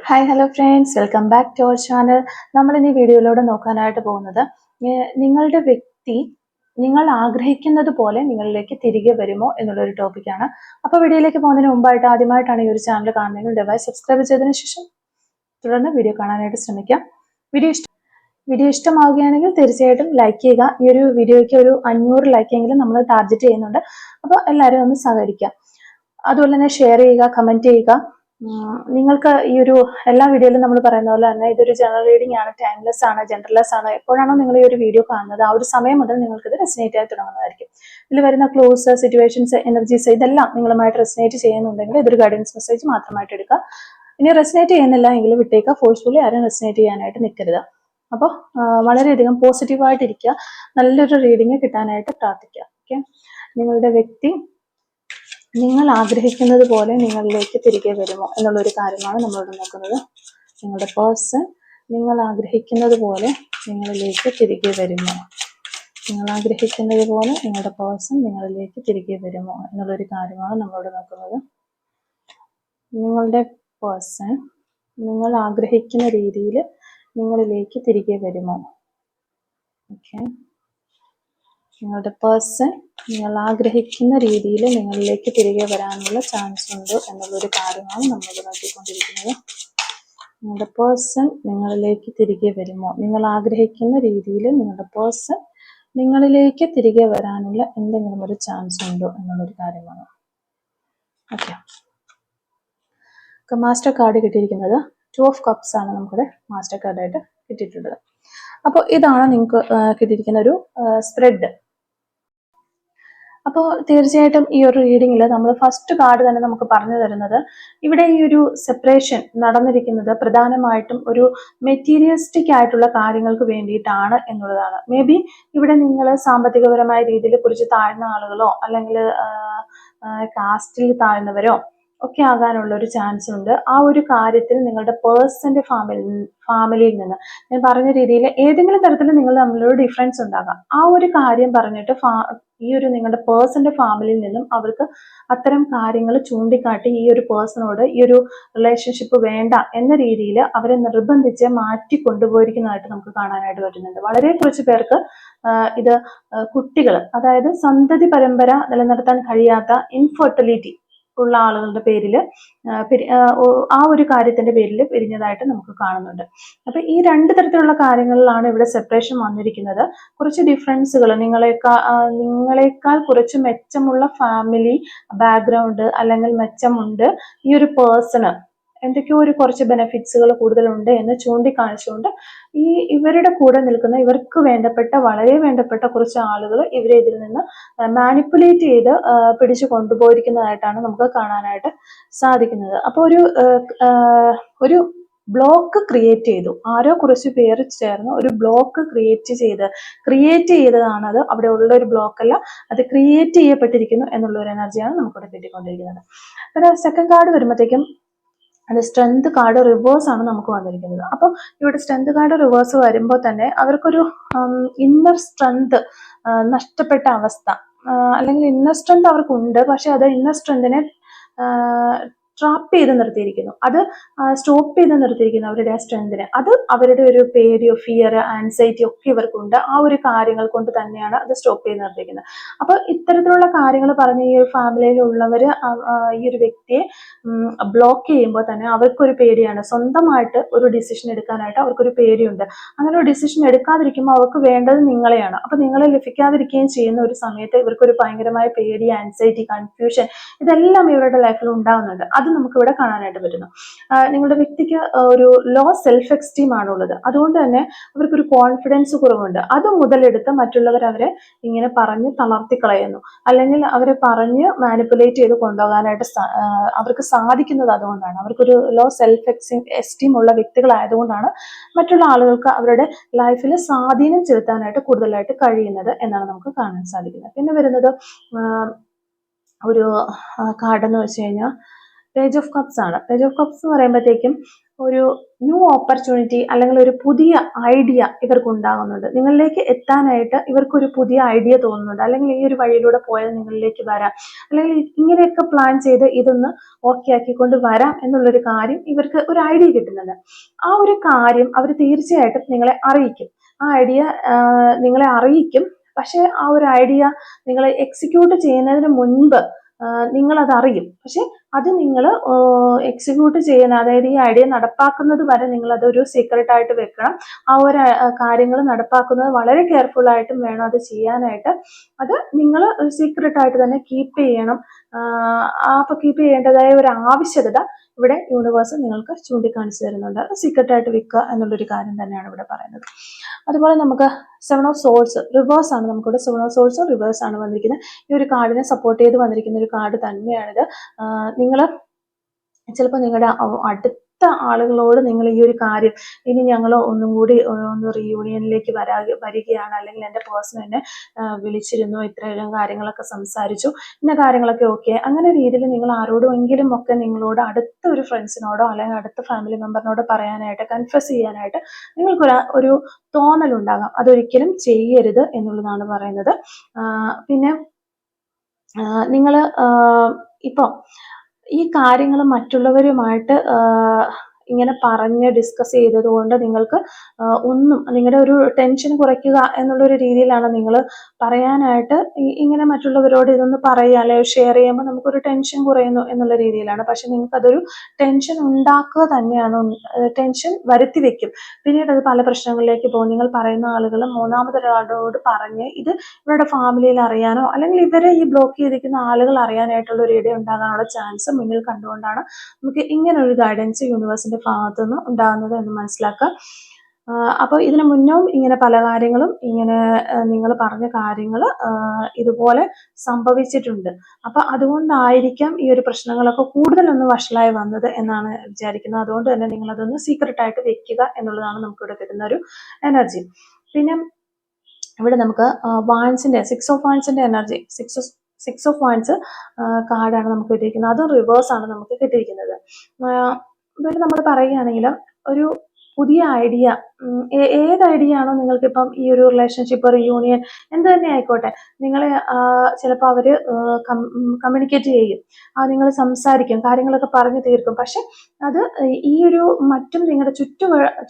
Hi hello friends, welcome back to our channel. നമ്മൾ ഇനി വീഡിയോയിലൂടെ നോക്കാനായിട്ട് പോകുന്നത് നിങ്ങളുടെ വ്യക്തി നിങ്ങൾ ആഗ്രഹിക്കുന്നത് പോലെ നിങ്ങളിലേക്ക് തിരികെ വരുമോ എന്നുള്ളൊരു ടോപ്പിക്കാണ്. അപ്പോൾ വീഡിയോയിലേക്ക് പോകുന്നതിന് മുമ്പായിട്ട് ആദ്യമായിട്ടാണ് ഈ ഒരു ചാനൽ കാണുന്നതെങ്കിൽ ദയവായി സബ്സ്ക്രൈബ് ചെയ്തതിനു ശേഷം തുടർന്ന് വീഡിയോ കാണാനായിട്ട് ശ്രമിക്കാം. വീഡിയോ ഇഷ്ടമാവുകയാണെങ്കിൽ തീർച്ചയായിട്ടും ലൈക്ക് ചെയ്യുക. ഈ ഒരു വീഡിയോയ്ക്ക് ഒരു 500 ലൈക്കെങ്കിലും നമ്മൾ ടാർഗറ്റ് ചെയ്യുന്നുണ്ട്. അപ്പോൾ എല്ലാവരും ഒന്ന് സഹകരിക്കുക. അതുപോലെ തന്നെ ഷെയർ ചെയ്യുക, കമന്റ് ചെയ്യുക. നിങ്ങൾക്ക് ഈ ഒരു എല്ലാ വീഡിയോയിലും നമ്മൾ പറയുന്ന പോലെ തന്നെ ഇതൊരു ജനറൽ റീഡിംഗ് ആണ്, ടൈംലെസ് ആണ്, ജെൻഡർലെസ് ആണ്. എപ്പോഴാണോ നിങ്ങൾ ഈ ഒരു വീഡിയോ കാണുന്നത് ആ ഒരു സമയം മുതൽ നിങ്ങൾക്ക് ഇത് റെസിനേറ്റ് ആയി തുടങ്ങുന്നതായിരിക്കും. ഇതിൽ വരുന്ന ക്ലോസ്, സിറ്റുവേഷൻസ്, എനർജീസ് ഇതെല്ലാം നിങ്ങളുമായിട്ട് റെസിനേറ്റ് ചെയ്യുന്നുണ്ടെങ്കിൽ ഇതൊരു ഗൈഡൻസ് മെസ്സേജ് മാത്രമായിട്ട് എടുക്കുക. ഇനി റെസിനേറ്റ് ചെയ്യുന്നില്ല എങ്കിൽ വിട്ടേക്കുക. ഫോഴ്സ്ഫുള്ളി ആരും റെസിനേറ്റ് ചെയ്യാനായിട്ട് നിൽക്കരുത്. അപ്പോൾ വളരെയധികം പോസിറ്റീവായിട്ടിരിക്കുക. നല്ലൊരു റീഡിങ് കിട്ടാനായിട്ട് പ്രാർത്ഥിക്കുക. ഓക്കെ, നിങ്ങളുടെ വ്യക്തി നിങ്ങൾ ആഗ്രഹിക്കുന്നത് പോലെ നിങ്ങളിലേക്ക് തിരികെ വരുമോ എന്നുള്ളൊരു കാര്യമാണ് നമ്മളോട് നോക്കുന്നത്. നിങ്ങളുടെ പേഴ്സൺ നിങ്ങൾ ആഗ്രഹിക്കുന്നത് പോലെ നിങ്ങളിലേക്ക് തിരികെ വരുമോ? നിങ്ങൾ ആഗ്രഹിക്കുന്നത് പോലെ നിങ്ങളുടെ പേഴ്സൺ നിങ്ങളിലേക്ക് തിരികെ വരുമോ എന്നുള്ളൊരു കാര്യമാണ് നമ്മളോട് നോക്കുന്നത്. നിങ്ങളുടെ പേഴ്സൺ നിങ്ങൾ ആഗ്രഹിക്കുന്ന രീതിയിൽ നിങ്ങളിലേക്ക് തിരികെ വരുമോ? ഓക്കെ, നിങ്ങളുടെ പേഴ്സൺ നിങ്ങൾ ആഗ്രഹിക്കുന്ന രീതിയിൽ നിങ്ങളിലേക്ക് തിരികെ വരാനുള്ള ചാൻസ് ഉണ്ട് എന്നുള്ളൊരു കാര്യമാണ് നമ്മൾ നോക്കിക്കൊണ്ടിരിക്കുന്നത്. നിങ്ങളുടെ പേഴ്സൺ നിങ്ങളിലേക്ക് തിരികെ വരുമോ? നിങ്ങൾ ആഗ്രഹിക്കുന്ന രീതിയിൽ നിങ്ങളുടെ പേഴ്സൺ നിങ്ങളിലേക്ക് തിരികെ വരാനുള്ള എന്തെങ്കിലും ഒരു ചാൻസ് ഉണ്ടോ എന്നുള്ളൊരു കാര്യമാണ്. ഓക്കെ, മാസ്റ്റർ കാർഡ് കിട്ടിയിരിക്കുന്നത് 2 ഓഫ് കപ്സ് ആണ് നമുക്കിവിടെ മാസ്റ്റർ കാർഡായിട്ട് കിട്ടിയിട്ടുള്ളത്. അപ്പോൾ ഇതാണ് നിങ്ങൾക്ക് കിട്ടിയിരിക്കുന്ന ഒരു സ്പ്രെഡ്. അപ്പോൾ തീർച്ചയായിട്ടും ഈ ഒരു റീഡിങ്ങിൽ നമ്മൾ ഫസ്റ്റ് കാർഡ് തന്നെ നമുക്ക് പറഞ്ഞു തരുന്നത് ഇവിടെ ഈ ഒരു സെപ്പറേഷൻ നടന്നിരിക്കുന്നത് പ്രധാനമായിട്ടും ഒരു മെറ്റീരിയലിസ്റ്റിക് ആയിട്ടുള്ള കാര്യങ്ങൾക്ക് വേണ്ടിയിട്ടാണ് എന്നുള്ളതാണ്. മേ ബി ഇവിടെ നിങ്ങൾ സാമ്പത്തികപരമായ രീതിയിൽ കുറച്ച് താഴ്ന്ന ആളുകളോ അല്ലെങ്കിൽ കാസ്റ്റിൽ താഴ്ന്നവരോ ഒക്കെ ആകാനുള്ള ഒരു ചാൻസ് ഉണ്ട്. ആ ഒരു കാര്യത്തിൽ നിങ്ങളുടെ പേഴ്സന്റെ ഫാമിലിയിൽ നിന്ന് ഞാൻ പറഞ്ഞ രീതിയിൽ ഏതെങ്കിലും തരത്തിൽ നിങ്ങൾ തമ്മിലൊരു ഡിഫറൻസ് ഉണ്ടാകാം. ആ ഒരു കാര്യം പറഞ്ഞിട്ട് ഈ ഒരു നിങ്ങളുടെ പേഴ്സന്റെ ഫാമിലിയിൽ നിന്നും അവർക്ക് അത്തരം കാര്യങ്ങൾ ചൂണ്ടിക്കാട്ടി ഈ ഒരു പേഴ്സണോട് ഈ ഒരു റിലേഷൻഷിപ്പ് വേണ്ട എന്ന രീതിയിൽ അവരെ നിർബന്ധിച്ച് മാറ്റി കൊണ്ടുപോയിരിക്കുന്നതായിട്ട് നമുക്ക് കാണാനായിട്ട് പറ്റുന്നുണ്ട്. വളരെ കുറച്ച് പേർക്ക് ഇത് കുട്ടികൾ, അതായത് സന്തതി പരമ്പര നിലനിർത്താൻ കഴിയാത്ത ഇൻഫെർട്ടിലിറ്റി ഉള്ള ആളുകളുടെ പേരിൽ ആ ഒരു കാര്യത്തിന്റെ പേരിൽ പിരിഞ്ഞതായിട്ട് നമുക്ക് കാണുന്നുണ്ട്. അപ്പൊ ഈ 2 തരത്തിലുള്ള കാര്യങ്ങളിലാണ് ഇവിടെ സെപ്പറേഷൻ വന്നിരിക്കുന്നത്. കുറച്ച് ഡിഫറൻസുകൾ, നിങ്ങളെക്കാൾ കുറച്ച് മെച്ചമുള്ള ഫാമിലി ബാക്ക്ഗ്രൗണ്ട് അല്ലെങ്കിൽ മെച്ചമുണ്ട് ഈ ഒരു പേഴ്സണ്, എന്തൊക്കെയോ ഒരു കുറച്ച് ബെനിഫിറ്റ്സുകൾ കൂടുതലുണ്ട് എന്ന് ചൂണ്ടിക്കാണിച്ചുകൊണ്ട് ഇവരുടെ കൂടെ നിൽക്കുന്ന ഇവർക്ക് വേണ്ടപ്പെട്ട വളരെ വേണ്ടപ്പെട്ട കുറച്ച് ആളുകൾ ഇവരെ ഇതിൽ നിന്ന് മാനിപ്പുലേറ്റ് ചെയ്ത് പിടിച്ചു കൊണ്ടുപോയിരിക്കുന്നതായിട്ടാണ് നമുക്ക് കാണാനായിട്ട് സാധിക്കുന്നത്. അപ്പോൾ ഒരു ബ്ലോക്ക് ക്രിയേറ്റ് ചെയ്തു. ആരോ കുറച്ച് പേര് ചേർന്ന് ഒരു ബ്ലോക്ക് ക്രിയേറ്റ് ചെയ്തതാണ് അത്. അവിടെ ഉള്ള ഒരു ബ്ലോക്ക് അല്ല, അത് ക്രിയേറ്റ് ചെയ്യപ്പെട്ടിരിക്കുന്നു എന്നുള്ള ഒരു എനർജിയാണ് നമുക്കിവിടെ കിട്ടിക്കൊണ്ടിരിക്കുന്നത്. പിന്നെ സെക്കൻഡ് കാർഡ് വരുമ്പോഴത്തേക്കും അത് സ്ട്രെങ്ത് കാർഡ് റിവേഴ്സ് ആണ് നമുക്ക് വന്നിരിക്കുന്നത്. അപ്പോൾ ഇവിടെ സ്ട്രെങ്ത് കാർഡ് റിവേഴ്സ് വരുമ്പോൾ തന്നെ അവർക്കൊരു ഇന്നർ സ്ട്രെങ്ത് നഷ്ടപ്പെട്ട അവസ്ഥ, അല്ലെങ്കിൽ ഇന്നർ സ്ട്രെങ്ത് അവർക്കുണ്ട്, പക്ഷെ അത് ഇന്നർ സ്ട്രെങ്തിനെ ട്രാപ്പ് ചെയ്ത് നിർത്തിയിരിക്കുന്നു, അത് സ്റ്റോപ്പ് ചെയ്ത് നിർത്തിയിരിക്കുന്നു അവരുടെ ആ സ്ട്രെങ്തിനെ. അത് അവരുടെ ഒരു പേടിയോ ഫിയർ ആൻസൈറ്റി ഒക്കെ ഇവർക്കുണ്ട്. ആ ഒരു കാര്യങ്ങൾ കൊണ്ട് തന്നെയാണ് അത് സ്റ്റോപ്പ് ചെയ്ത് നിർത്തിയിരിക്കുന്നത്. അപ്പൊ ഇത്തരത്തിലുള്ള കാര്യങ്ങൾ പറഞ്ഞ ഈ ഒരു ഫാമിലിയിലുള്ളവര് ഈ ഒരു വ്യക്തിയെ ബ്ലോക്ക് ചെയ്യുമ്പോൾ തന്നെ അവർക്കൊരു പേടിയാണ്, സ്വന്തമായിട്ട് ഒരു ഡിസിഷൻ എടുക്കാനായിട്ട് അവർക്കൊരു പേടിയുണ്ട്. അങ്ങനെ ഒരു ഡിസിഷൻ എടുക്കാതിരിക്കുമ്പോൾ അവർക്ക് വേണ്ടത് നിങ്ങളെയാണ്. അപ്പൊ നിങ്ങളെ ലഭിക്കാതിരിക്കുകയും ചെയ്യുന്ന ഒരു സമയത്ത് ഇവർക്കൊരു ഭയങ്കരമായ പേടി, ആൻസൈറ്റി, കൺഫ്യൂഷൻ ഇതെല്ലാം ഇവരുടെ ലൈഫിൽ ഉണ്ടാകുന്നുണ്ട്. അത് നമുക്ക് ഇവിടെ കാണാനായിട്ട് പറ്റുന്നു. നിങ്ങളുടെ വ്യക്തിക്ക് ഒരു ലോ സെൽഫ് എസ്റ്റീം ആണുള്ളത്. അതുകൊണ്ട് തന്നെ അവർക്കൊരു കോൺഫിഡൻസ് കുറവുണ്ട്. അത് മുതലെടുത്ത് മറ്റുള്ളവർ അവരെ ഇങ്ങനെ പറഞ്ഞ് തളർത്തിക്കളയുന്നു, അല്ലെങ്കിൽ അവരെ പറഞ്ഞ് മാനിപ്പുലേറ്റ് ചെയ്ത് കൊണ്ടുപോകാനായിട്ട് അവർക്ക് സാധിക്കുന്നത് അതുകൊണ്ടാണ്. അവർക്കൊരു ലോ സെൽഫ് എസ്റ്റീം ഉള്ള വ്യക്തികളായതുകൊണ്ടാണ് മറ്റുള്ള ആളുകൾക്ക് അവരുടെ ലൈഫിൽ സ്വാധീനം ചെലുത്താനായിട്ട് കൂടുതലായിട്ട് കഴിയുന്നത് എന്നാണ് നമുക്ക് കാണാൻ സാധിക്കുന്നത്. പിന്നെ വരുന്നത് ഒരു കാർഡെന്ന് വെച്ച് കഴിഞ്ഞാൽ പേജ് ഓഫ് കപ്സ് ആണ്. പേജ് ഓഫ് കപ്സ് എന്ന് പറയുമ്പോഴത്തേക്കും ഒരു ന്യൂ ഓപ്പർച്യൂണിറ്റി അല്ലെങ്കിൽ ഒരു പുതിയ ഐഡിയ ഇവർക്ക് ഉണ്ടാകുന്നുണ്ട്. നിങ്ങളിലേക്ക് എത്താനായിട്ട് ഇവർക്കൊരു പുതിയ ഐഡിയ തോന്നുന്നുണ്ട്, അല്ലെങ്കിൽ ഈ ഒരു വഴിയിലൂടെ പോയാൽ നിങ്ങളിലേക്ക് വരാം, അല്ലെങ്കിൽ ഇങ്ങനെയൊക്കെ പ്ലാൻ ചെയ്ത് ഇതൊന്ന് ഓക്കെ ആക്കിക്കൊണ്ട് വരാം എന്നുള്ളൊരു കാര്യം ഇവർക്ക് ഒരു ഐഡിയ കിട്ടുന്നുണ്ട്. ആ ഒരു കാര്യം അവർ തീർച്ചയായിട്ടും നിങ്ങളെ അറിയിക്കും. ആ ഐഡിയ നിങ്ങളെ അറിയിക്കും. പക്ഷെ ആ ഒരു ഐഡിയ നിങ്ങൾ എക്സിക്യൂട്ട് ചെയ്യുന്നതിന് മുൻപ് നിങ്ങളത് അറിയും. പക്ഷെ അത് നിങ്ങൾ എക്സിക്യൂട്ട് ചെയ്യുന്ന, അതായത് ഈ ഐഡിയ നടപ്പാക്കുന്നത് വരെ നിങ്ങൾ അതൊരു സീക്രട്ട് ആയിട്ട് വെക്കണം. ആ ഒരു കാര്യങ്ങൾ നടപ്പാക്കുന്നത് വളരെ കെയർഫുൾ ആയിട്ടും വേണം അത് ചെയ്യാനായിട്ട്. അത് നിങ്ങൾ സീക്രട്ട് ആയിട്ട് തന്നെ കീപ്പ് ചെയ്യണം. അപ്പോൾ കീപ്പ് ചെയ്യേണ്ടതായ ഒരു ആവശ്യകത ഇവിടെ യൂണിവേഴ്സ് നിങ്ങൾക്ക് ചൂണ്ടിക്കാണിച്ചു തരുന്നുണ്ട്. സീക്രട്ട് ആയിട്ട് വെക്കുക എന്നുള്ളൊരു കാര്യം തന്നെയാണ് ഇവിടെ പറയുന്നത്. അതുപോലെ നമുക്ക് 7 ഓഫ് സോൾസ് റിവേഴ്സ് ആണ്. നമുക്കിവിടെ 7 ഓഫ് സോൾസ് റിവേഴ്സ് ആണ് വന്നിരിക്കുന്നത്. ഈ ഒരു കാർഡിനെ സപ്പോർട്ട് ചെയ്ത് വന്നിരിക്കുന്ന ഒരു കാർഡ് തന്നെയാണിത്. നിങ്ങൾ ചിലപ്പോൾ നിങ്ങളുടെ അടുത്ത ആളുകളോട് നിങ്ങൾ ഈ ഒരു കാര്യം, ഇനി ഞങ്ങൾ ഒന്നും കൂടി ഒന്ന് റീയൂണിയനിലേക്ക് വരികയാണ്, അല്ലെങ്കിൽ എൻ്റെ പേഴ്സൺ എന്നെ വിളിച്ചിരുന്നു, ഇത്രയും കാര്യങ്ങളൊക്കെ സംസാരിച്ചു, ഇന്ന കാര്യങ്ങളൊക്കെ ഓക്കെ, അങ്ങനെ രീതിയിൽ നിങ്ങൾ ആരോടുമെങ്കിലും ഒക്കെ നിങ്ങളോട് അടുത്ത ഒരു ഫ്രണ്ട്സിനോടോ അല്ലെങ്കിൽ അടുത്ത ഫാമിലി മെമ്പറിനോടോ പറയാനായിട്ട്, കൺഫ്യസ് ചെയ്യാനായിട്ട് നിങ്ങൾക്കൊരു തോന്നലുണ്ടാകാം. അതൊരിക്കലും ചെയ്യരുത് എന്നുള്ളതാണ് പറയുന്നത്. പിന്നെ നിങ്ങൾ ഇപ്പോൾ ഈ കാര്യങ്ങൾ മറ്റുള്ളവരുമായിട്ട് ഇങ്ങനെ പറഞ്ഞ് ഡിസ്കസ് ചെയ്തത് കൊണ്ട് നിങ്ങൾക്ക് ഒന്നും, നിങ്ങളുടെ ഒരു ടെൻഷൻ കുറയ്ക്കുക എന്നുള്ളൊരു രീതിയിലാണ് നിങ്ങൾ പറയാനായിട്ട് ഇങ്ങനെ മറ്റുള്ളവരോട് ഇതൊന്ന് പറയുക അല്ലെങ്കിൽ ഷെയർ ചെയ്യുമ്പോൾ നമുക്കൊരു ടെൻഷൻ കുറയുന്നു എന്നുള്ള രീതിയിലാണ്. പക്ഷെ നിങ്ങൾക്ക് അതൊരു ടെൻഷൻ ഉണ്ടാക്കുക തന്നെയാണ്, ടെൻഷൻ വരുത്തി വെക്കും. പിന്നീട് അത് പല പ്രശ്നങ്ങളിലേക്ക് പോകും. നിങ്ങൾ പറയുന്ന ആളുകൾ മൂന്നാമതൊരാളോട് പറഞ്ഞ് ഇത് ഇവരുടെ ഫാമിലിയിൽ അറിയാനോ അല്ലെങ്കിൽ ഇവരെ ഈ ബ്ലോക്ക് ചെയ്തിരിക്കുന്ന ആളുകൾ അറിയാനായിട്ടുള്ള ഒരു ഇട ഉണ്ടാകാനുള്ള ചാൻസ് മുന്നിൽ കണ്ടുകൊണ്ടാണ് നമുക്ക് ഇങ്ങനെ ഒരു ഗൈഡൻസ് യൂണിവേഴ്സിന്റെ ഭാഗത്തു നിന്ന് ഉണ്ടാകുന്നത് എന്ന് മനസ്സിലാക്കുക. അപ്പോൾ ഇതിനു മുന്നും ഇങ്ങനെ പല കാര്യങ്ങളും ഇങ്ങനെ നിങ്ങൾ പറഞ്ഞ കാര്യങ്ങൾ ഇതുപോലെ സംഭവിച്ചിട്ടുണ്ട്. അപ്പൊ അതുകൊണ്ടായിരിക്കാം ഈ ഒരു പ്രശ്നങ്ങളൊക്കെ കൂടുതലൊന്ന് വഷളായി വന്നത് എന്നാണ് വിചാരിക്കുന്നത്. അതുകൊണ്ട് തന്നെ നിങ്ങൾ അതൊന്ന് സീക്രട്ട് ആയിട്ട് വെക്കുക എന്നുള്ളതാണ് നമുക്കിവിടെ കിട്ടുന്ന ഒരു എനർജി. പിന്നെ ഇവിടെ നമുക്ക് വാൻസിന്റെ 6 ഓഫ് വാൻസിന്റെ എനർജി, 6 ഓഫ് വാൻസ് കാർഡാണ് നമുക്ക് കിട്ടിയിരിക്കുന്നത്. അത് റിവേഴ്സ് ആണ് നമുക്ക് കിട്ടിയിരിക്കുന്നത്. ഇതൊരു നമ്മൾ പറയുകയാണെങ്കിൽ ഒരു പുതിയ ഐഡിയ, ഏത് ഐഡിയ ആണോ നിങ്ങൾക്കിപ്പം ഈ ഒരു റിലേഷൻഷിപ്പ്, റീയൂണിയൻ എന്ത് തന്നെ ആയിക്കോട്ടെ, നിങ്ങളെ ചിലപ്പോൾ അവർ കമ്മ്യൂണിക്കേറ്റ് ചെയ്യും, നിങ്ങൾ സംസാരിക്കും, കാര്യങ്ങളൊക്കെ പറഞ്ഞു തീർക്കും. പക്ഷെ അത് ഈ ഒരു മറ്റും നിങ്ങളുടെ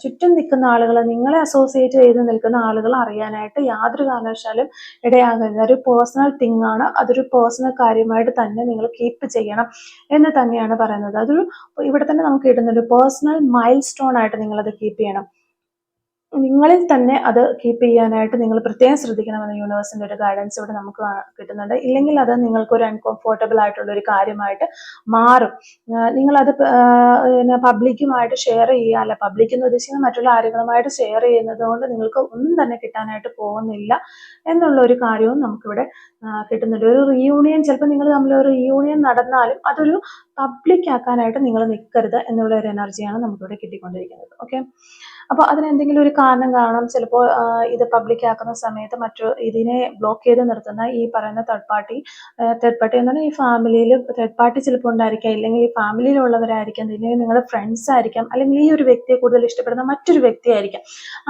ചുറ്റും നിൽക്കുന്ന ആളുകൾ, നിങ്ങളെ അസോസിയേറ്റ് ചെയ്ത് നിൽക്കുന്ന ആളുകൾ അറിയാനായിട്ട് യാതൊരു കാരണവശാലും ഇടയാകരുത്. ഒരു പേഴ്സണൽ തിങ് ആണ്, അതൊരു പേഴ്സണൽ കാര്യമായിട്ട് തന്നെ നിങ്ങൾ കീപ്പ് ചെയ്യണം എന്ന് തന്നെയാണ് പറയുന്നത്. അതൊരു ഇവിടെ തന്നെ നമുക്ക് ഇടുന്നൊരു പേഴ്സണൽ മൈൽ സ്റ്റോൺ ആയിട്ട് നിങ്ങളത് കീപ്പ് ചെയ്യണം. നിങ്ങളിൽ തന്നെ അത് കീപ്പ് ചെയ്യാനായിട്ട് നിങ്ങൾ പ്രത്യേകം ശ്രദ്ധിക്കണമെന്ന് യൂണിവേഴ്സിന്റെ ഒരു ഗൈഡൻസ് ഇവിടെ നമുക്ക് കിട്ടുന്നുണ്ട്. ഇല്ലെങ്കിൽ അത് നിങ്ങൾക്കൊരു അൺകംഫോർട്ടബിൾ ആയിട്ടുള്ള ഒരു കാര്യമായിട്ട് മാറും. നിങ്ങളത് പബ്ലിക്കുമായിട്ട് ഷെയർ ചെയ്യുക, അല്ല പബ്ലിക് എന്ന് ഉദ്ദേശിക്കുന്നത് മറ്റുള്ള ആളുകളുമായിട്ട് ഷെയർ ചെയ്യുന്നത് കൊണ്ട് നിങ്ങൾക്ക് ഒന്നും തന്നെ കിട്ടാനായിട്ട് പോകുന്നില്ല എന്നുള്ള ഒരു കാര്യവും നമുക്കിവിടെ കിട്ടുന്നുണ്ട്. ഒരു റീയൂണിയൻ, ചിലപ്പോൾ നിങ്ങൾ തമ്മിൽ ഒരു റീയൂണിയൻ നടന്നാലും അതൊരു പബ്ലിക് ആക്കാനായിട്ട് നിങ്ങൾ നിൽക്കരുത് എന്നുള്ള ഒരു എനർജിയാണ് നമുക്കിവിടെ കിട്ടിക്കൊണ്ടിരിക്കുന്നത്. ഓക്കെ, അപ്പോൾ അതിനെന്തെങ്കിലും ഒരു കാരണം കാണാം. ചിലപ്പോൾ ഇത് പബ്ലിക് ആക്കുന്ന സമയത്ത് ഇതിനെ ബ്ലോക്ക് ചെയ്ത് നിർത്തുന്ന ഈ പറയുന്ന തേർഡ് പാർട്ടി എന്ന് പറഞ്ഞാൽ ഈ ഫാമിലിയിൽ തേർഡ് പാർട്ടി ചിലപ്പോൾ ഉണ്ടായിരിക്കാം, ഇല്ലെങ്കിൽ ഈ ഫാമിലിയിലുള്ളവരായിരിക്കാം, ഇല്ലെങ്കിൽ നിങ്ങളുടെ ഫ്രണ്ട്സ് ആയിരിക്കാം, അല്ലെങ്കിൽ ഈ ഒരു വ്യക്തിയെ കൂടുതൽ ഇഷ്ടപ്പെടുന്ന മറ്റൊരു വ്യക്തിയായിരിക്കാം.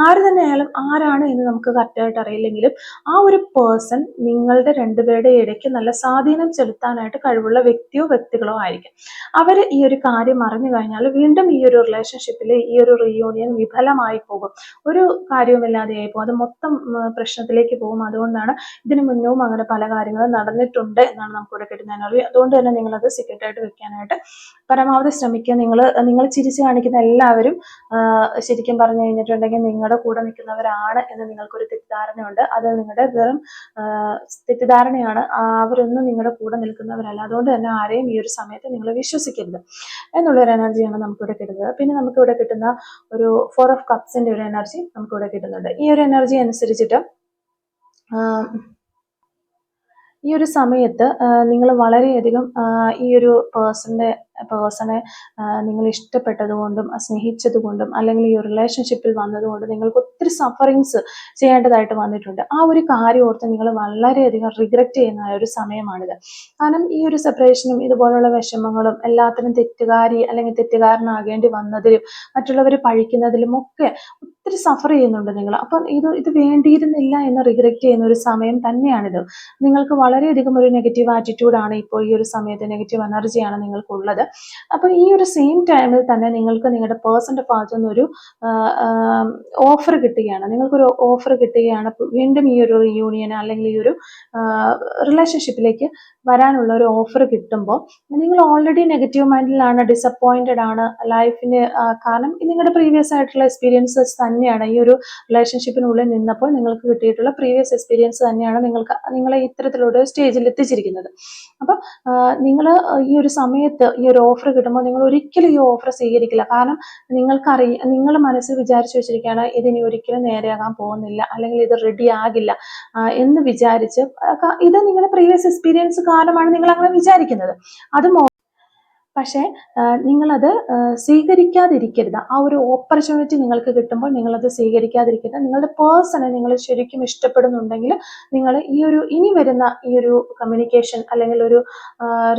ആര് തന്നെ ആയാലും ആരാണ് എന്ന് നമുക്ക് കറക്റ്റായിട്ട് അറിയില്ലെങ്കിലും ആ ഒരു പേഴ്സൺ നിങ്ങളുടെ രണ്ടുപേരുടെ ഇടയ്ക്ക് നല്ല സ്വാധീനം ചെലുത്താനായിട്ട് കഴിവുള്ള വ്യക്തിയോ വ്യക്തികളോ ആയിരിക്കും. അവർ ഈ ഒരു കാര്യം അറിഞ്ഞു കഴിഞ്ഞാൽ വീണ്ടും ഈ ഒരു റിലേഷൻഷിപ്പിൽ ഈ ഒരു റീയൂണിയൻ വിഫലമായി പോകും, ഒരു കാര്യവുമില്ലാതെയായി പോകും, അത് മൊത്തം പ്രശ്നത്തിലേക്ക് പോകും. അതുകൊണ്ടാണ് ഇതിനു മുന്നവും അങ്ങനെ പല കാര്യങ്ങളും നടന്നിട്ടുണ്ട് എന്നാണ് നമുക്കിവിടെ കിട്ടുന്ന എനർജി. അതുകൊണ്ട് തന്നെ നിങ്ങളത് സീക്രട്ട് ആയിട്ട് വെക്കാനായിട്ട് പരമാവധി ശ്രമിക്കുക. നിങ്ങൾ ചിരിച്ചു കാണിക്കുന്ന എല്ലാവരും ശരിക്കും പറഞ്ഞു കഴിഞ്ഞിട്ടുണ്ടെങ്കിൽ നിങ്ങളുടെ കൂടെ നിൽക്കുന്നവരാണ് എന്ന് നിങ്ങൾക്കൊരു തെറ്റിദ്ധാരണയുണ്ട്. അത് നിങ്ങളുടെ വെറും തെറ്റിദ്ധാരണയാണ്. അവരൊന്നും നിങ്ങളുടെ കൂടെ നിൽക്കുന്നവരല്ല. അതുകൊണ്ട് തന്നെ ആരെയും ഈ ഒരു സമയത്ത് നിങ്ങൾ വിശ്വസിക്കരുത് എന്നുള്ളൊരു എനർജിയാണ് നമുക്കിവിടെ കിട്ടുന്നത്. പിന്നെ നമുക്കിവിടെ കിട്ടുന്ന ഒരു 4 ഓഫ് കപ്സിന്റെ ഒരു എനർജി നമുക്കിവിടെ കിട്ടുന്നുണ്ട്. ഈ ഒരു എനർജി അനുസരിച്ചിട്ട് ഈ ഒരു സമയത്ത് നിങ്ങൾ വളരെയധികം ഈ ഒരു പേഴ്സണിന്റെ പേഴ്സണെ നിങ്ങൾ ഇഷ്ടപ്പെട്ടതുകൊണ്ടും സ്നേഹിച്ചതുകൊണ്ടും അല്ലെങ്കിൽ ഈ റിലേഷൻഷിപ്പിൽ വന്നതുകൊണ്ടും നിങ്ങൾക്ക് ഒത്തിരി സഫറിങ്സ് ചെയ്യേണ്ടതായിട്ട് വന്നിട്ടുണ്ട്. ആ ഒരു കാര്യം ഓർത്ത് നിങ്ങൾ വളരെയധികം റിഗ്രറ്റ് ചെയ്യുന്ന ഒരു സമയമാണിത്. കാരണം ഈ ഒരു സെപ്പറേഷനും ഇതുപോലുള്ള വിഷമങ്ങളും എല്ലാത്തിനും തെറ്റുകാരി അല്ലെങ്കിൽ തെറ്റുകാരനാകേണ്ടി വന്നതിലും മറ്റുള്ളവർ പഴിക്കുന്നതിലും ഒക്കെ ഒത്തിരി സഫർ ചെയ്യുന്നുണ്ട് നിങ്ങൾ. അപ്പം ഇത് വേണ്ടിയിരുന്നില്ല എന്ന് റിഗ്രറ്റ് ചെയ്യുന്ന ഒരു സമയം തന്നെയാണിത്. നിങ്ങൾക്ക് വളരെയധികം ഒരു നെഗറ്റീവ് ആറ്റിറ്റ്യൂഡാണ് ഇപ്പോൾ ഈ ഒരു സമയത്ത്, നെഗറ്റീവ് എനർജിയാണ് നിങ്ങൾക്കുള്ളത്. അപ്പോൾ ഈ ഒരു സെയിം ടൈമിൽ തന്നെ നിങ്ങൾക്ക് നിങ്ങളുടെ പേഴ്സന്റെ ഭാഗത്തു നിന്നൊരു ഓഫർ കിട്ടുകയാണ്. നിങ്ങൾക്കൊരു ഓഫർ കിട്ടുകയാണ് വീണ്ടും ഈ ഒരു റിയൂണിയൻ അല്ലെങ്കിൽ ഈ ഒരു റിലേഷൻഷിപ്പിലേക്ക് വരാനുള്ള ഒരു ഓഫർ കിട്ടുമ്പോൾ നിങ്ങൾ ഓൾറെഡി നെഗറ്റീവ് മൈൻഡിലാണ്, ഡിസപ്പോയിന്റഡ് ആണ് ലൈഫിന്. കാരണം നിങ്ങളുടെ പ്രീവിയസ് ആയിട്ടുള്ള എക്സ്പീരിയൻസസ് തന്നെയാണ് ഈ ഒരു റിലേഷൻഷിപ്പിനുള്ളിൽ നിന്നപ്പോൾ നിങ്ങൾക്ക് കിട്ടിയിട്ടുള്ള പ്രീവിയസ് എക്സ്പീരിയൻസ് തന്നെയാണ് നിങ്ങളെ ഇത്തരത്തിലുള്ള സ്റ്റേജിൽ എത്തിച്ചിരിക്കുന്നത്. അപ്പം നിങ്ങൾ ഈ ഒരു സമയത്ത് ഈ ഒരു ഓഫർ കിട്ടുമ്പോൾ നിങ്ങൾ ഒരിക്കലും ഈ ഓഫർ സ്വീകരിക്കില്ല. കാരണം നിങ്ങൾ മനസ്സിൽ വിചാരിച്ചു വെച്ചിരിക്കുകയാണ് ഇതിനി ഒരിക്കലും നേരെയാകാൻ പോകുന്നില്ല അല്ലെങ്കിൽ ഇത് റെഡി ആകില്ല എന്ന് വിചാരിച്ച്, ഇത് നിങ്ങളുടെ പ്രീവിയസ് എക്സ്പീരിയൻസ് കാരണമാണ് നിങ്ങൾ അങ്ങനെ വിചാരിക്കുന്നത്. അത് പക്ഷേ നിങ്ങളത് സ്വീകരിക്കാതിരിക്കരുത്. ആ ഒരു ഓപ്പർച്യൂണിറ്റി നിങ്ങൾക്ക് കിട്ടുമ്പോൾ നിങ്ങളത് സ്വീകരിക്കാതിരിക്കരുത്. നിങ്ങളുടെ പേഴ്സണെ നിങ്ങൾ ശരിക്കും ഇഷ്ടപ്പെടുന്നുണ്ടെങ്കിൽ നിങ്ങൾ ഇനി വരുന്ന ഈ ഒരു കമ്മ്യൂണിക്കേഷൻ അല്ലെങ്കിൽ ഒരു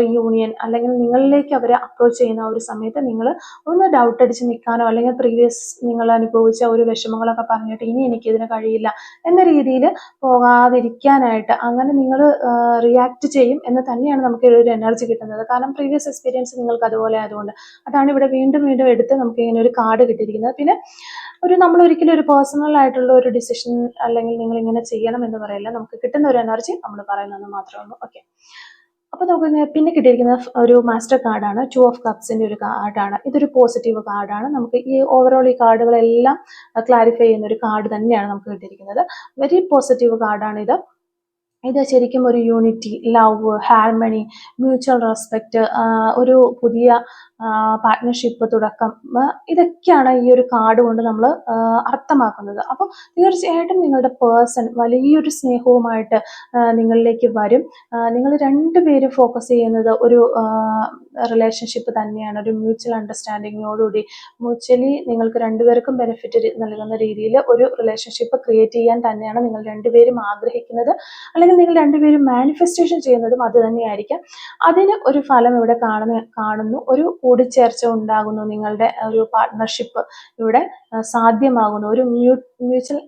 റിയൂണിയൻ അല്ലെങ്കിൽ നിങ്ങളിലേക്ക് അവരെ അപ്രോച്ച് ചെയ്യുന്ന ഒരു സമയത്ത് നിങ്ങൾ ഒന്ന് ഡൗട്ട് അടിച്ച് നിൽക്കാനോ അല്ലെങ്കിൽ പ്രീവിയസ് നിങ്ങൾ അനുഭവിച്ച ഒരു വിഷമങ്ങളൊക്കെ പറഞ്ഞിട്ട് ഇനി എനിക്കിതിന് കഴിയില്ല എന്ന രീതിയിൽ പോകാതിരിക്കാനായിട്ട് അങ്ങനെ നിങ്ങൾ റിയാക്ട് ചെയ്യും എന്ന് തന്നെയാണ് നമുക്ക് ഒരു എനർജി കിട്ടുന്നത്. കാരണം പ്രീവിയസ് എക്സ്പീരിയൻസ് നിങ്ങൾക്ക് അതുപോലെ ആയതുകൊണ്ട് അതാണ് ഇവിടെ വീണ്ടും വീണ്ടും എടുത്ത് നമുക്ക് ഇങ്ങനെ ഒരു കാർഡ് കിട്ടിയിരിക്കുന്നത്. പിന്നെ നമ്മൾ ഒരിക്കലും ഒരു പേഴ്സണൽ ആയിട്ടുള്ള ഒരു ഡിസിഷൻ അല്ലെങ്കിൽ നിങ്ങൾ ഇങ്ങനെ ചെയ്യണം എന്ന് പറയില്ല. നമുക്ക് കിട്ടുന്ന ഒരു എനർജി നമ്മൾ പറയുന്നത് മാത്രമേ ഉള്ളൂ. ഓക്കെ, അപ്പൊ നമുക്ക് പിന്നെ കിട്ടിയിരിക്കുന്ന ഒരു മാസ്റ്റർ കാർഡാണ് 2 ഓഫ് കപ്സിന്റെ ഒരു കാർഡാണ്. ഇതൊരു പോസിറ്റീവ് കാർഡാണ്. നമുക്ക് ഈ ഓവറോൾ ഈ കാർഡുകളെല്ലാം ക്ലാരിഫൈ ചെയ്യുന്ന ഒരു കാർഡ് തന്നെയാണ് നമുക്ക് കിട്ടിയിരിക്കുന്നത്. വെരി പോസിറ്റീവ് കാർഡാണ് ഇത്. ഇത് ശരിക്കും ഒരു unity, love, harmony, mutual respect, ഒരു പുതിയ പാർട്ട്ണർഷിപ്പ് തുടക്കം, ഇതൊക്കെയാണ് ഈ ഒരു കാർഡ് കൊണ്ട് നമ്മൾ അർത്ഥമാക്കുന്നത്. അപ്പോൾ തീർച്ചയായിട്ടും നിങ്ങളുടെ പേഴ്സൺ വലിയൊരു സ്നേഹവുമായിട്ട് നിങ്ങളിലേക്ക് വരും. നിങ്ങൾ രണ്ടുപേരും ഫോക്കസ് ചെയ്യുന്നത് ഒരു റിലേഷൻഷിപ്പ് തന്നെയാണ്. ഒരു മ്യൂച്വൽ അണ്ടർസ്റ്റാൻഡിങ്ങിനോടുകൂടി മ്യൂച്വലി നിങ്ങൾക്ക് രണ്ടുപേർക്കും ബെനിഫിറ്റ് നൽകുന്ന രീതിയിൽ ഒരു റിലേഷൻഷിപ്പ് ക്രിയേറ്റ് ചെയ്യാൻ തന്നെയാണ് നിങ്ങൾ രണ്ടുപേരും ആഗ്രഹിക്കുന്നത്. അല്ലെങ്കിൽ നിങ്ങൾ രണ്ടുപേരും മാനിഫെസ്റ്റേഷൻ ചെയ്യുന്നതും അത് തന്നെയായിരിക്കാം. അതിന് ഒരു ഫലം ഇവിടെ കാണുന്നു. ഒരു കൂടിച്ചേർച്ച ഉണ്ടാകുന്നു. നിങ്ങളുടെ ഒരു പാർട്ട്ണർഷിപ്പ് ഇവിടെ സാധ്യമാകുന്നു. ഒരു മ്യൂച്വൽ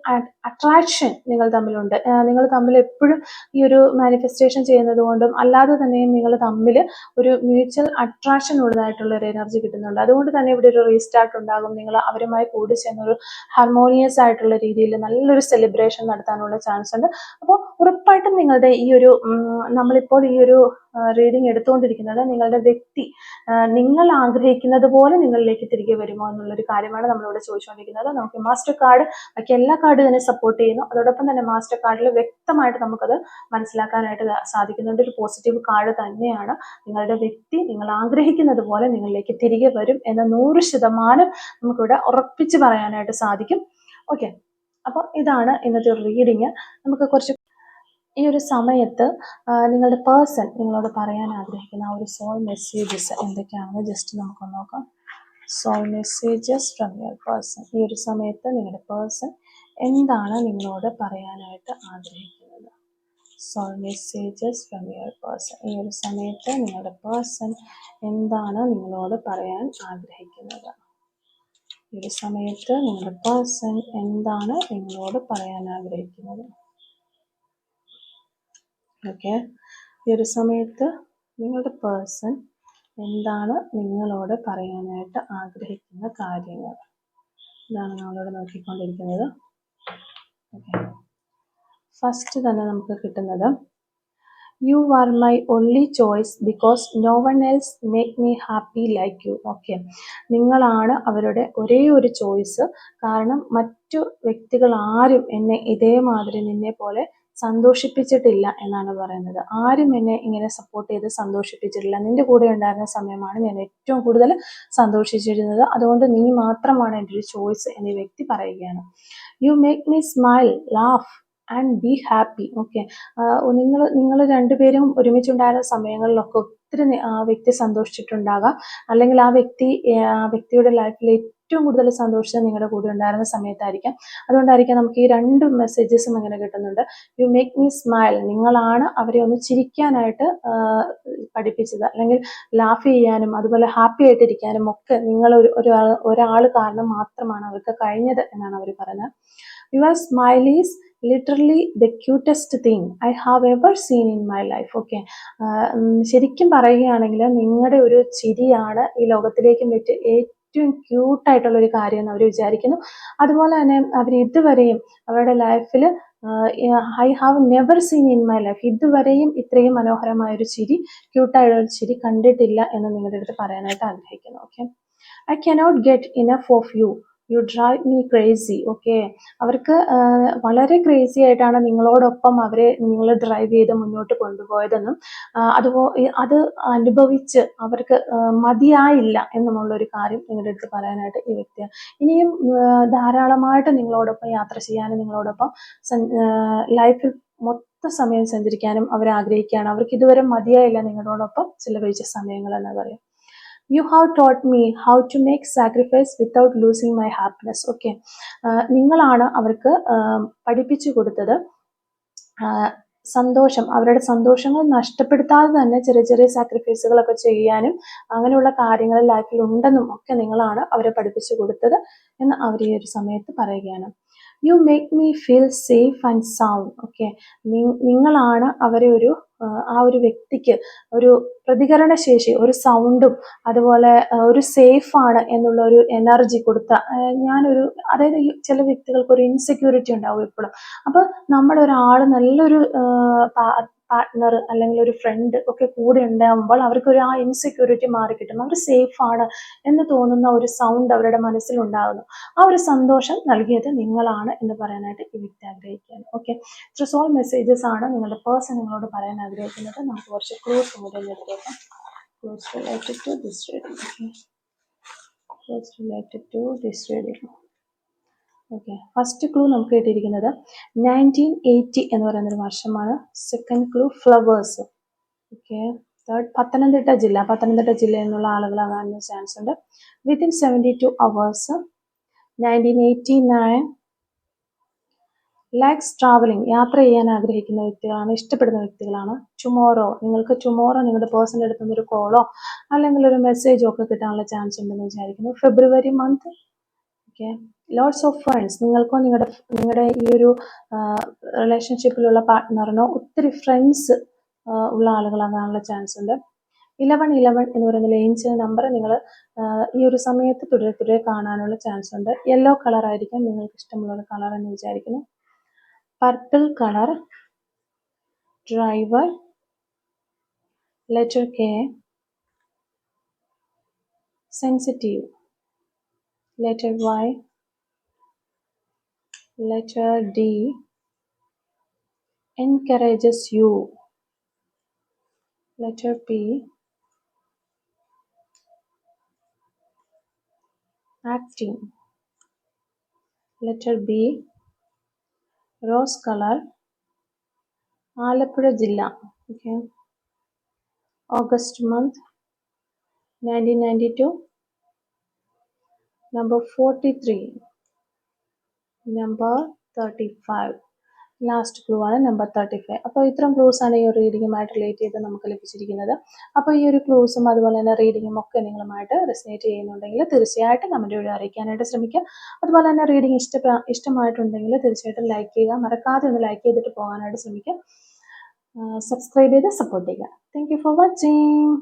അട്രാക്ഷൻ നിങ്ങൾ തമ്മിലുണ്ട്. നിങ്ങൾ തമ്മിൽ എപ്പോഴും ഈ ഒരു മാനിഫെസ്റ്റേഷൻ ചെയ്യുന്നത് കൊണ്ടും അല്ലാതെ തന്നെയും നിങ്ങൾ തമ്മിൽ ഒരു മ്യൂച്വൽ അട്രാക്ഷൻ ഉള്ളതായിട്ടുള്ള ഒരു എനർജി കിട്ടുന്നുണ്ട്. അതുകൊണ്ട് തന്നെ ഇവിടെ ഒരു റീസ്റ്റാർട്ട് ഉണ്ടാകും. നിങ്ങൾ അവരുമായി കൂടി ചേർന്നൊരു ഹാർമോണിയസ് ആയിട്ടുള്ള രീതിയിൽ നല്ലൊരു സെലിബ്രേഷൻ നടത്താനുള്ള ചാൻസ് ഉണ്ട്. അപ്പോൾ ഉറപ്പായിട്ടും നിങ്ങളുടെ ഈ ഒരു നമ്മളിപ്പോൾ ഈ ഒരു റീഡിങ് എടുത്തുകൊണ്ടിരിക്കുന്നത് നിങ്ങളുടെ വ്യക്തി നിങ്ങൾ ആഗ്രഹിക്കുന്നത് പോലെ നിങ്ങളിലേക്ക് തിരികെ വരുമോ എന്നുള്ളൊരു കാര്യമാണ് നമ്മളിവിടെ ചോദിച്ചുകൊണ്ടിരിക്കുന്നത്. നമുക്ക് മാസ്റ്റർ കാർഡ് ബാക്കി എല്ലാ കാർഡും ഇതിനെ സപ്പോർട്ട് ചെയ്യുന്നു. അതോടൊപ്പം തന്നെ മാസ്റ്റർ കാർഡിൽ വ്യക്തമായിട്ട് നമുക്കത് മനസ്സിലാക്കാനായിട്ട് സാധിക്കുന്നുണ്ട്. ഒരു പോസിറ്റീവ് കാർഡ് തന്നെയാണ്. നിങ്ങളുടെ വ്യക്തി നിങ്ങൾ ആഗ്രഹിക്കുന്നത് പോലെ നിങ്ങളിലേക്ക് തിരികെ വരും എന്ന് 100% നമുക്കിവിടെ ഉറപ്പിച്ച് പറയാനായിട്ട് സാധിക്കും. ഓക്കെ, അപ്പോൾ ഇതാണ് ഇന്നത്തെ റീഡിങ്. നമുക്ക് കുറച്ച് ഈ ഒരു സമയത്ത് നിങ്ങളുടെ പേഴ്സൺ നിങ്ങളോട് പറയാൻ ആഗ്രഹിക്കുന്ന ആ ഒരു സോൾ മെസ്സേജസ് എന്തൊക്കെയാണെന്ന് ജസ്റ്റ് നമുക്കൊന്ന് നോക്കാം. Soul messages from your person. ഈ ഒരു സമയത്ത് നിങ്ങളുടെ പേഴ്സൺ എന്താണ് നിങ്ങളോട് പറയാനായിട്ട് ആഗ്രഹിക്കുന്നത്? Soul messages from your person. ഈ ഒരു സമയത്ത് നിങ്ങളുടെ പേഴ്സൺ എന്താണ് നിങ്ങളോട് പറയാൻ ആഗ്രഹിക്കുന്നത്? ഈ ഒരു സമയത്ത് നിങ്ങളുടെ പേഴ്സൺ എന്താണ് നിങ്ങളോട് പറയാൻ ആഗ്രഹിക്കുന്നത്? ഓക്കെ, ഈ ഒരു സമയത്ത് നിങ്ങളുടെ പേഴ്സൺ എന്താണ് നിങ്ങളോട് പറയാനായിട്ട് ആഗ്രഹിക്കുന്ന കാര്യങ്ങൾ? ഇതാണ് നമ്മളോട് നോക്കിക്കൊണ്ടിരിക്കുന്നത്. ഓക്കെ, ഫസ്റ്റ് തന്നെ നമുക്ക് കിട്ടുന്നത് you are my only choice because no one else make me happy like you. Okay, നിങ്ങളാണ് അവരുടെ ഒരേ ഒരു ചോയ്സ്. കാരണം മറ്റു വ്യക്തികൾ ആരും എന്നെ ഇതേമാതിരി നിന്നെ പോലെ സന്തോഷിപ്പിച്ചിട്ടില്ല എന്നാണ് പറയുന്നത്. ആരും എന്നെ ഇങ്ങനെ സപ്പോർട്ട് ചെയ്ത് സന്തോഷിപ്പിച്ചിട്ടില്ല. നിന്റെ കൂടെ ഉണ്ടായിരുന്ന സമയമാണ് ഞാൻ ഏറ്റവും കൂടുതൽ സന്തോഷിച്ചിരുന്നത്. അതുകൊണ്ട് നീ മാത്രമാണ് എൻ്റെ ഒരു ചോയ്സ് എന്ന് വ്യക്തി പറയുകയാണ്. You make me smile, laugh and be happy. Okay, നിങ്ങൾ രണ്ടുപേരും ഒരുമിച്ചുണ്ടായിരുന്ന സമയങ്ങളിലൊക്കെ ഒത്തിരി ആ വ്യക്തി സന്തോഷിച്ചിട്ടുണ്ടാകാം, അല്ലെങ്കിൽ ആ വ്യക്തിയുടെ ലൈഫിൽ ഏറ്റവും കൂടുതൽ സന്തോഷിച്ചത് നിങ്ങളുടെ കൂടെ ഉണ്ടായിരുന്ന സമയത്തായിരിക്കാം. അതുകൊണ്ടായിരിക്കാം നമുക്ക് ഈ രണ്ട് മെസ്സേജസും അങ്ങനെ കിട്ടുന്നുണ്ട്. യു മേക്ക് മീ സ്മൈൽ, നിങ്ങളാണ് അവരെ ഒന്ന് ചിരിക്കാനായിട്ട് പഠിപ്പിച്ചത്, അല്ലെങ്കിൽ ലാഫ് ചെയ്യാനും അതുപോലെ ഹാപ്പി ആയിട്ടിരിക്കാനും ഒക്കെ നിങ്ങൾ ഒരാൾ കാരണം മാത്രമാണ് അവർക്ക് കഴിഞ്ഞത് എന്നാണ് അവർ പറയുന്നത്. Your smile is literally the cutest thing I have ever seen in my life. Okay, ശരിക്കും പറയുകയാണെങ്കിൽ നിങ്ങളുടെ ഒരു ചിരിയാണ് ഈ ലോകത്തിലേക്കും വെച്ച് ഏറ്റവും ക്യൂട്ടായിട്ടുള്ള ഒരു കാര്യം എന്ന് അവർ വിചാരിക്കുന്നു. അതുപോലെ തന്നെ അവർ ഇതുവരെയും അവരുടെ ലൈഫിൽ I have never seen in my life, ഇതുവരെയും ഇത്രയും മനോഹരമായ ഒരു ചിരി, ക്യൂട്ടായുള്ള ഒരു ചിരി കണ്ടിട്ടില്ല എന്ന് നിങ്ങളുടെ അടുത്ത് പറയാനായിട്ട് ആഗ്രഹിക്കുന്നു. Okay, I cannot get enough of you, you drive me crazy. Okay, അവർക്ക് വളരെ ക്രേസി ആയിട്ടാണ് നിങ്ങളോടൊപ്പം അവരെ നിങ്ങൾ ഡ്രൈവ് ചെയ്ത് മുന്നോട്ട് കൊണ്ടുപോയതെന്നും അത് അനുഭവിച്ച് അവർക്ക് മതിയായില്ല എന്നുമുള്ളൊരു കാര്യം നിങ്ങളുടെ അടുത്ത് പറയാനായിട്ട് ഈ വ്യക്തി ഇനിയും ധാരാളമായിട്ട് നിങ്ങളോടൊപ്പം യാത്ര ചെയ്യാനും നിങ്ങളോടൊപ്പം ലൈഫിൽ മൊത്ത സമയം സഞ്ചരിക്കാനും അവർ ആഗ്രഹിക്കുകയാണ്. അവർക്ക് ഇതുവരെ മതിയായില്ല നിങ്ങളോടൊപ്പം ചിലവഴിച്ച സമയങ്ങൾ എന്ന് പറയാം. You have taught me how to make sacrifice without losing my happiness. Okay, നിങ്ങളാണ് അവർക്ക് പഠിപ്പിച്ചു കൊടുത്തത് സന്തോഷം, അവരുടെ സന്തോഷങ്ങൾ നഷ്ടപ്പെടുത്താതെ തന്നെ ചെറിയ ചെറിയ സാക്രിഫൈസുകളൊക്കെ ചെയ്യാനും അങ്ങനെയുള്ള കാര്യങ്ങൾ ലൈഫിൽ ഉണ്ടെന്നും ഒക്കെ നിങ്ങളാണ് അവരെ പഠിപ്പിച്ചു കൊടുത്തത് എന്ന് അവർ ഈ ഒരു സമയത്ത് പറയുകയാണ്. You make me feel safe and sound. Okay, നിങ്ങളാണ് അവരെ ആ ഒരു വ്യക്തിക്ക് ഒരു പ്രതികരണ ശേഷി, ഒരു സൗണ്ടും അതുപോലെ ഒരു സേഫാണ് എന്നുള്ള ഒരു എനർജി കൊടുത്ത അതായത് ചില വ്യക്തികൾക്ക് ഒരു ഇൻസെക്യൂരിറ്റി ഉണ്ടാവും എപ്പോഴും. അപ്പോൾ നമ്മളൊരാൾ നല്ലൊരു പാർട്ട്ണർ അല്ലെങ്കിൽ ഒരു ഫ്രണ്ട് ഒക്കെ കൂടെ ഉണ്ടാകുമ്പോൾ അവർക്കൊരു ആ ഇൻസെക്യൂരിറ്റി മാറിക്കിട്ടും, അവർ സേഫാണ് എന്ന് തോന്നുന്ന ഒരു സൗണ്ട് അവരുടെ മനസ്സിലുണ്ടാകുന്നു. ആ ഒരു സന്തോഷം നൽകിയത് നിങ്ങളാണ് എന്ന് പറയാനായിട്ട് ഈ വ്യക്തി ആഗ്രഹിക്കുകയാണ്. ഓക്കെ, ഇത്ര സോൾ മെസ്സേജസ് ആണ് നിങ്ങളുടെ പേഴ്സൺ നിങ്ങളോട് പറയാൻ ആഗ്രഹിക്കുന്നത്. നമുക്ക് കുറച്ച് ക്ലൂസ് കൂടെ എടുത്തേക്കാം. Clues related to this reading. Clues related to this reading. Okay, first clue നമുക്ക് കിട്ടിയിരിക്കുന്നത് 1980 എന്ന് പറയുന്നൊരു വർഷമാണ്. Second clue flowers. Okay, third Pathanamthitta ജില്ലയിൽ നിന്നുള്ള ആളുകളാകാൻ ചാൻസ് ഉണ്ട്. Within 72 hours. 1989. ലൈക്സ് ട്രാവലിംഗ്, യാത്ര ചെയ്യാൻ ആഗ്രഹിക്കുന്ന വ്യക്തികളാണ്, ഇഷ്ടപ്പെടുന്ന വ്യക്തികളാണ്. നിങ്ങൾക്ക് ടുമോറോ നിങ്ങളുടെ പേഴ്സണൽ അടുത്ത് നിന്നൊരു കോളോ അല്ലെങ്കിൽ ഒരു മെസ്സേജോ ഒക്കെ കിട്ടാനുള്ള ചാൻസ് ഉണ്ടെന്ന് വിചാരിക്കുന്നു. February month. Okay, lots of friends, നിങ്ങൾക്കോ നിങ്ങളുടെ ഈ ഒരു റിലേഷൻഷിപ്പിലുള്ള പാർട്ട്ണറിനോ ഒത്തിരി ഫ്രണ്ട്സ് ഉള്ള ആളുകളാകാനുള്ള ചാൻസ് ഉണ്ട്. 1111 എന്ന് പറയുന്ന ഏഞ്ചൽ നമ്പർ നിങ്ങൾ ഈ ഒരു സമയത്ത് തുടരെ കാണാനുള്ള ചാൻസ് ഉണ്ട്. യെല്ലോ കളർ ആയിരിക്കും നിങ്ങൾക്ക് ഇഷ്ടമുള്ള ഒരു കളർ എന്ന് വിചാരിക്കുന്നു. Purple colour. Driver. Letter K. Sensitive. Letter Y. Letter D. Encourages you. Letter P. Acting. Letter B. Rose color. Alappuzha ജില്ല. Okay. August month 1992. Number 43. Number 35. Last clue ആണ് നമ്പർ 35. അപ്പോൾ ഇത്രയും ക്ലൂസ് ആണ് ഈ ഒരു റീഡിങ്ങുമായിട്ട് റിലേറ്റ് ചെയ്ത് നമുക്ക് ലഭിച്ചിരിക്കുന്നത്. അപ്പോൾ ഈ ഒരു ക്ലൂസും അതുപോലെ തന്നെ റീഡിങ്ങും ഒക്കെ നിങ്ങളുമായിട്ട് റെസനേറ്റ് ചെയ്യുന്നുണ്ടെങ്കിൽ തീർച്ചയായിട്ടും നമ്മുടെ വീഡിയോ അറിയിക്കാനായിട്ട് ശ്രമിക്കുക. അതുപോലെ തന്നെ റീഡിങ് ഇഷ്ടമായിട്ടുണ്ടെങ്കിൽ തീർച്ചയായിട്ടും ലൈക്ക് ചെയ്യുക, മറക്കാതെ ഒന്ന് ലൈക്ക് ചെയ്തിട്ട് പോകാനായിട്ട് ശ്രമിക്കുക. സബ്സ്ക്രൈബ് ചെയ്ത് സപ്പോർട്ട് ചെയ്യുക. Thank you for watching.